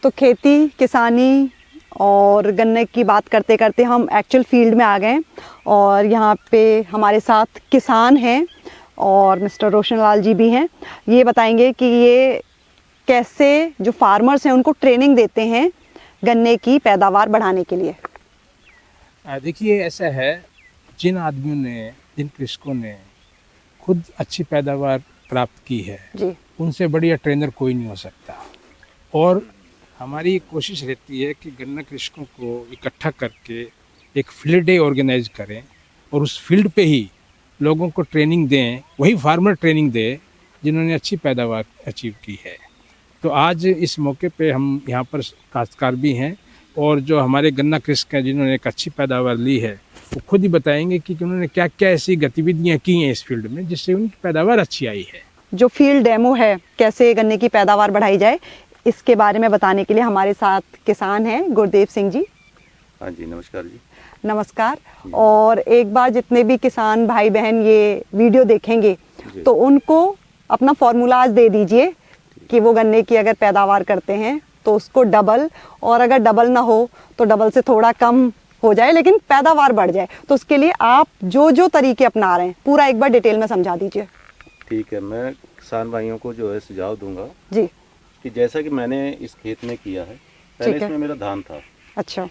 तो खेती किसानी और गन्ने की बात करते करते हम एक्चुअल फील्ड में आ गए और यहाँ पे हमारे साथ किसान हैं और मिस्टर रोशन लाल जी भी हैं। ये बताएंगे कि ये कैसे जो फार्मर्स हैं उनको ट्रेनिंग देते हैं गन्ने की पैदावार बढ़ाने के लिए। देखिए ऐसा है, जिन आदमियों ने, जिन कृषकों ने खुद अच्छी पैदावार प्राप्त की है जी, उनसे बढ़िया ट्रेनर कोई नहीं हो सकता। और हमारी कोशिश रहती है कि गन्ना कृषकों को इकट्ठा करके एक फील्ड डे ऑर्गेनाइज करें और उस फील्ड पे ही लोगों को ट्रेनिंग दें, वही फार्मर ट्रेनिंग दें जिन्होंने अच्छी पैदावार अचीव की है। तो आज इस मौके पे हम यहाँ पर काश्तकार भी हैं और जो हमारे गन्ना कृषक हैं जिन्होंने एक अच्छी पैदावार ली है वो खुद ही बताएंगे कि उन्होंने क्या क्या ऐसी गतिविधियाँ की हैं इस फील्ड में जिससे उनकी पैदावार अच्छी आई है। जो फील्ड डेमो है कैसे गन्ने की पैदावार बढ़ाई जाए, इसके बारे में बताने के लिए हमारे साथ किसान हैं गुरदेव सिंह जी। हाँ जी, नमस्कार जी। नमस्कार। और एक बार जितने भी किसान भाई बहन ये वीडियो देखेंगे तो उनको अपना फॉर्मूला आज दे दीजिए कि वो गन्ने की अगर पैदावार करते हैं तो उसको डबल, और अगर डबल ना हो तो डबल से थोड़ा कम हो जाए लेकिन पैदावार बढ़ जाए। तो उसके लिए आप जो जो तरीके अपना रहे हैं पूरा एक बार डिटेल में समझा दीजिए। ठीक है, मैं किसान भाइयों को जो है सुझाव दूंगा जी कि जैसा कि मैंने इस खेत में किया है, पहले इसमें मेरा धान था। अच्छा,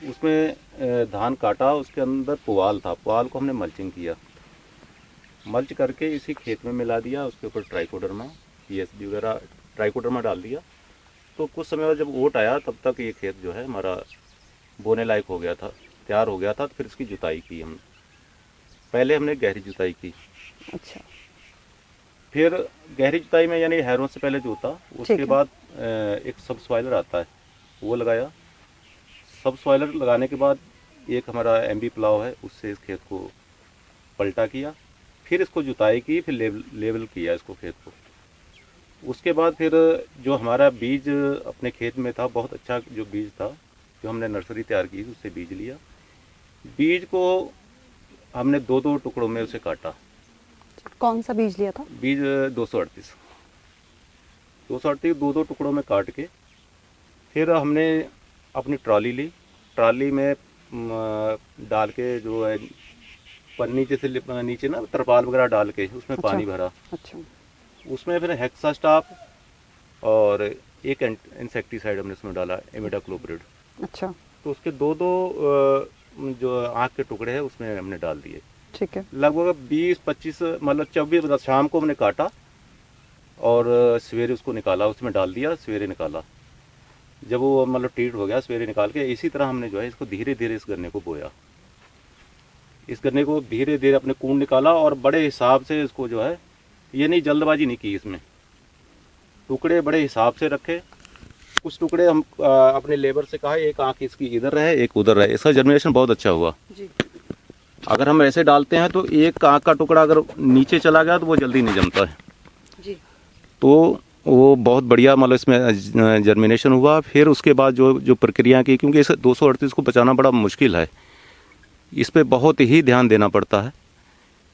उसमें धान काटा, उसके अंदर पुआल था, पुआल को हमने मल्चिंग किया, मल्च करके इसी खेत में मिला दिया, उसके ऊपर ट्राइकोडर्मा पीएसडी वगैरह ट्राइकोडर्मा डाल दिया। तो कुछ समय बाद जब ओट आया तब तक ये खेत जो है हमारा बोने लायक हो गया था, तैयार हो गया था। तो फिर इसकी जुताई की हमने, पहले हमने गहरी जुताई की। अच्छा, फिर गहरी जुताई में यानी हैरों से पहले जोता, उसके बाद एक सब सॉइलर आता है वो लगाया। सब सॉइलर लगाने के बाद एक हमारा एमबी प्लाव है, उससे इस खेत को पलटा किया, फिर इसको जुताई की, फिर लेवल किया इसको खेत को। उसके बाद फिर जो हमारा बीज अपने खेत में था, बहुत अच्छा जो बीज था, जो हमने नर्सरी तैयार की उससे बीज लिया। बीज को हमने दो दो टुकड़ों में उसे काटा। कौन सा बीज लिया था? बीज 238 दो दो टुकड़ों में काट के फिर हमने अपनी ट्रॉली ली, ट्रॉली में डाल के जो है पन्नी जैसे नीचे ना तरपाल वगैरह डाल के उसमें पानी भरा। अच्छा, उसमें फिर हेक्सा स्टाप और एक इंसेक्टिसाइड हमने उसमें डाला, इमिडाक्लोप्रिड। अच्छा, तो उसके दो दो जो आँख के टुकड़े हैं उसमें हमने डाल दिए। ठीक है। लगभग 20-25 मतलब 24 शाम को हमने काटा और सवेरे उसको निकाला, उसमें डाल दिया, सवेरे निकाला। जब वो मतलब ट्रीट हो गया सवेरे निकाल के, इसी तरह हमने जो है इसको धीरे धीरे इस गन्ने को बोया। इस गन्ने को धीरे धीरे अपने कून निकाला और बड़े हिसाब से इसको जो है, ये नहीं जल्दबाजी नहीं की, इसमें टुकड़े बड़े हिसाब से रखे। कुछ टुकड़े हम अपने लेबर से कहा एक आँख इसकी इधर रहे एक उधर रहे, इसका जर्मिनेशन बहुत अच्छा हुआ जी। अगर हम ऐसे डालते हैं तो एक आँख का टुकड़ा अगर नीचे चला गया तो वो जल्दी नहीं जमता है जी। तो वो बहुत बढ़िया मतलब इसमें जर्मिनेशन हुआ। फिर उसके बाद जो प्रक्रिया की, क्योंकि इस 238 को बचाना बड़ा मुश्किल है, इस पे बहुत ही ध्यान देना पड़ता है।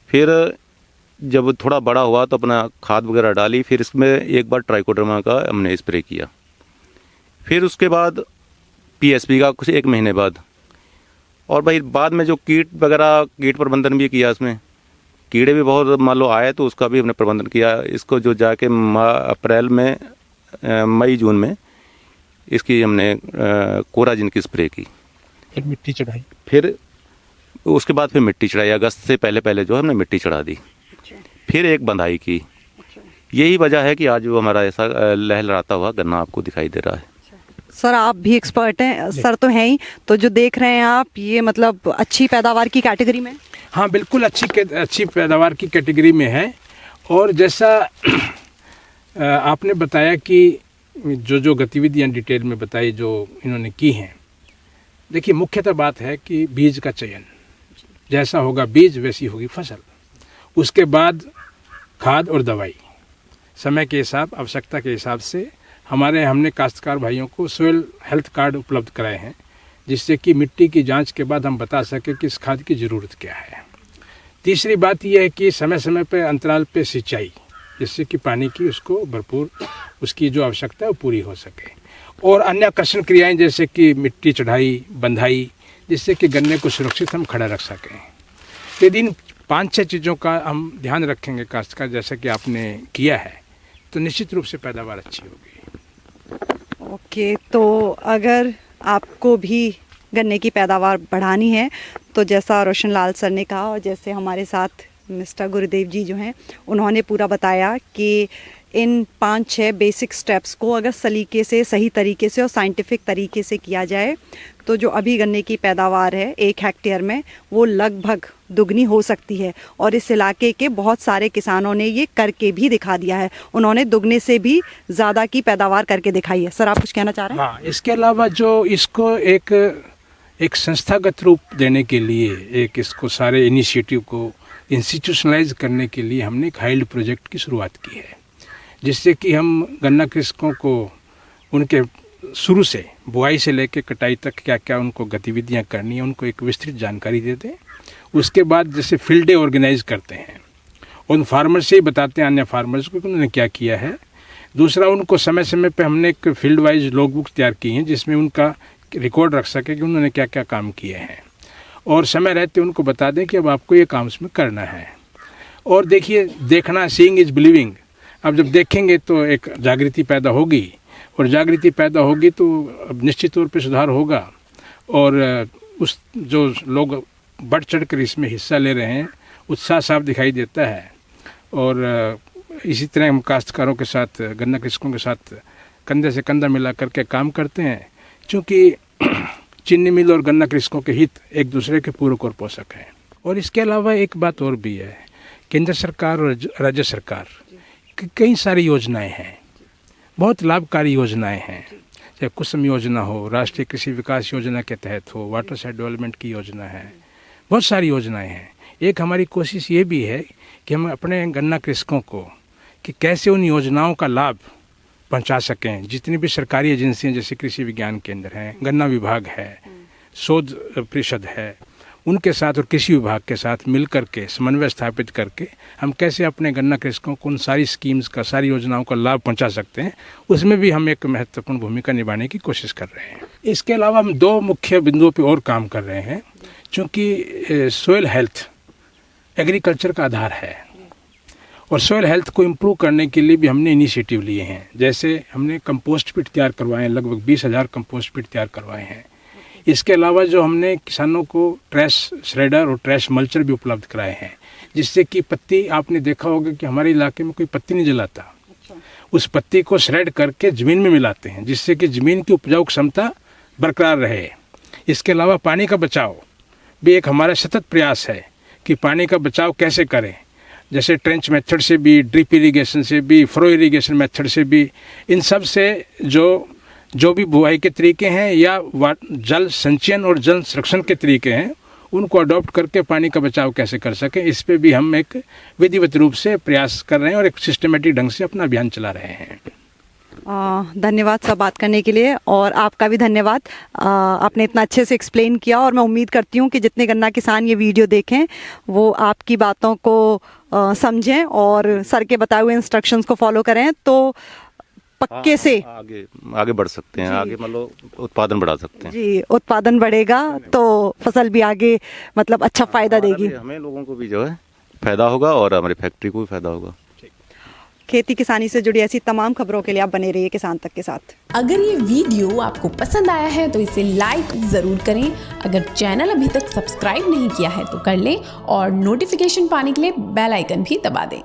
फिर जब थोड़ा बड़ा हुआ तो अपना खाद वगैरह डाली, फिर इसमें एक बार ट्राइकोडर्मा का हमने स्प्रे किया। फिर उसके बाद पीएसपी का कुछ 1 महीने बाद, और भाई बाद में जो कीट वगैरह कीट प्रबंधन भी किया, इसमें कीड़े भी बहुत मान लो आए तो उसका भी हमने प्रबंधन किया। इसको जो जाके अप्रैल में मई जून में इसकी हमने कोराजिन की स्प्रे की, फिर मिट्टी चढ़ाई, फिर उसके बाद फिर मिट्टी चढ़ाई। अगस्त से पहले पहले जो हमने मिट्टी चढ़ा दी, फिर एक बंधाई की। यही वजह है कि आज वो हमारा ऐसा लहलहाता हुआ गन्ना आपको दिखाई दे रहा है। सर आप भी एक्सपर्ट हैं, सर तो हैं ही, तो जो देख रहे हैं आप ये मतलब अच्छी पैदावार की कैटेगरी में? हाँ बिल्कुल, अच्छी पैदावार की कैटेगरी में है। और जैसा आपने बताया कि जो गतिविधियाँ डिटेल में बताई जो इन्होंने की हैं, देखिए मुख्यतः बात है कि बीज का चयन, जैसा होगा बीज वैसी होगी फसल। उसके बाद खाद और दवाई समय के हिसाब, आवश्यकता के हिसाब से हमने काश्तकार भाइयों को सोइल हेल्थ कार्ड उपलब्ध कराए हैं, जिससे कि मिट्टी की जांच के बाद हम बता सकें कि इस खाद की ज़रूरत क्या है। तीसरी बात यह है कि समय समय पर अंतराल पे सिंचाई, जिससे कि पानी की उसको भरपूर उसकी जो आवश्यकता है वो पूरी हो सके। और अन्य आकर्षण क्रियाएं जैसे कि मिट्टी चढ़ाई, बंधाई, जिससे कि गन्ने को सुरक्षित हम खड़ा रख सकें। यदि इन 5-6 चीज़ों का हम ध्यान रखेंगे काश्तकार, जैसा कि आपने किया है, तो निश्चित रूप से पैदावार अच्छी होगी। ओके, तो अगर आपको भी गन्ने की पैदावार बढ़ानी है तो जैसा रोशन लाल सर ने कहा और जैसे हमारे साथ मिस्टर गुरुदेव जी जो हैं उन्होंने पूरा बताया कि इन 5-6 बेसिक स्टेप्स को अगर सलीके से, सही तरीके से और साइंटिफिक तरीके से किया जाए तो जो अभी गन्ने की पैदावार है 1 हेक्टेयर में वो लगभग दुगनी हो सकती है। और इस इलाके के बहुत सारे किसानों ने ये करके भी दिखा दिया है, उन्होंने दुगने से भी ज़्यादा की पैदावार करके दिखाई है। सर, आप कुछ कहना चाह रहे हैं? हाँ, इसके अलावा जो इसको एक संस्थागत रूप देने के लिए, एक इसको सारे इनिशिएटिव को इंस्टीट्यूशनलाइज करने के लिए हमने एक हाइल्ड प्रोजेक्ट की शुरुआत की है, जिससे कि हम गन्ना कृषकों को उनके शुरू से बुआई से लेकर कटाई तक क्या क्या उनको गतिविधियां करनी है उनको एक विस्तृत जानकारी देते हैं। उसके बाद जैसे फील्ड डे ऑर्गेनाइज करते हैं, उन फार्मर्स से ही बताते हैं अन्य फार्मर्स को कि उन्होंने क्या किया है। दूसरा, उनको समय समय पे हमने एक फील्ड वाइज लॉग बुक तैयार की हैं जिसमें उनका रिकॉर्ड रख सके कि उन्होंने क्या क्या काम किए हैं, और समय रहते उनको बता दें कि अब आपको ये काम उसमें करना है। और देखिए, देखना, सीइंग इज बिलीविंग। अब जब देखेंगे तो एक जागृति पैदा होगी, और जागृति पैदा होगी तो अब निश्चित तौर पे सुधार होगा, और उस जो लोग बढ़ चढ़ कर इसमें हिस्सा ले रहे हैं उत्साह साफ दिखाई देता है। और इसी तरह हम काश्तकारों के साथ, गन्ना कृषकों के साथ कंधे से कंधा मिला करके काम करते हैं, क्योंकि चीनी मिल और गन्ना कृषकों के हित एक दूसरे के पूरक और पोषक हैं। और इसके अलावा एक बात और भी है, केंद्र सरकार और राज्य सरकार की कई सारी योजनाएं हैं, बहुत लाभकारी योजनाएं हैं, चाहे कुसुम योजना हो, राष्ट्रीय कृषि विकास योजना के तहत हो, वाटर साइड डेवलपमेंट की योजना है, बहुत सारी योजनाएं हैं। एक हमारी कोशिश ये भी है कि हम अपने गन्ना कृषकों को कि कैसे उन योजनाओं का लाभ पहुंचा सकें। जितनी भी सरकारी एजेंसियां जैसे कृषि विज्ञान केंद्र हैं, गन्ना विभाग है, शोध परिषद है, उनके साथ और कृषि विभाग के साथ मिल करके समन्वय स्थापित करके हम कैसे अपने गन्ना कृषकों को उन सारी स्कीम्स का, सारी योजनाओं का लाभ पहुंचा सकते हैं, उसमें भी हम एक महत्वपूर्ण भूमिका निभाने की कोशिश कर रहे हैं। इसके अलावा हम 2 मुख्य बिंदुओं पर और काम कर रहे हैं, क्योंकि सोइल हेल्थ एग्रीकल्चर का आधार है, और सोइल हेल्थ को इम्प्रूव करने के लिए भी हमने इनिशिएटिव लिए हैं। जैसे हमने कंपोस्ट पिट तैयार करवाए हैं, लगभग 20,000 कंपोस्ट पिट तैयार करवाए हैं। इसके अलावा जो हमने किसानों को ट्रैश श्रेडर और ट्रैश मल्चर भी उपलब्ध कराए हैं, जिससे कि पत्ती, आपने देखा होगा कि हमारे इलाके में कोई पत्ती नहीं जलाता, उस पत्ती को श्रेड करके ज़मीन में मिलाते हैं, जिससे कि ज़मीन की उपजाऊ क्षमता बरकरार रहे। इसके अलावा पानी का बचाव भी एक हमारा सतत प्रयास है कि पानी का बचाव कैसे करें, जैसे ट्रेंच मेथड से भी, ड्रिप इरिगेशन से भी, फ्रो इरिगेशन मेथड से भी, इन सब से जो भी बुआई के तरीके हैं या जल संचयन और जल संरक्षण के तरीके हैं, उनको अडॉप्ट करके पानी का बचाव कैसे कर सकें, इस पे भी हम एक विधिवत रूप से प्रयास कर रहे हैं और एक सिस्टमेटिक ढंग से अपना अभियान चला रहे हैं। धन्यवाद सब बात करने के लिए, और आपका भी धन्यवाद, आपने इतना अच्छे से एक्सप्लेन किया। और मैं उम्मीद करती हूँ कि जितने गन्ना किसान ये वीडियो देखें वो आपकी बातों को समझें और सर के बताए हुए इंस्ट्रक्शंस को फॉलो करें, तो पक्के से आगे बढ़ सकते हैं, आगे मतलब उत्पादन बढ़ा सकते हैं। जी, उत्पादन बढ़ेगा तो फसल भी आगे मतलब अच्छा फायदा देगी, हमें लोगों को भी जो है फायदा होगा और हमारी फैक्ट्री को भी फायदा होगा। खेती किसानी से जुड़ी ऐसी तमाम खबरों के लिए आप बने रहिए किसान तक के साथ। अगर ये वीडियो आपको पसंद आया है तो इसे लाइक ज़रूर करें। अगर चैनल अभी तक सब्सक्राइब नहीं किया है तो कर लें, और नोटिफिकेशन पाने के लिए बेल आइकन भी दबा दें।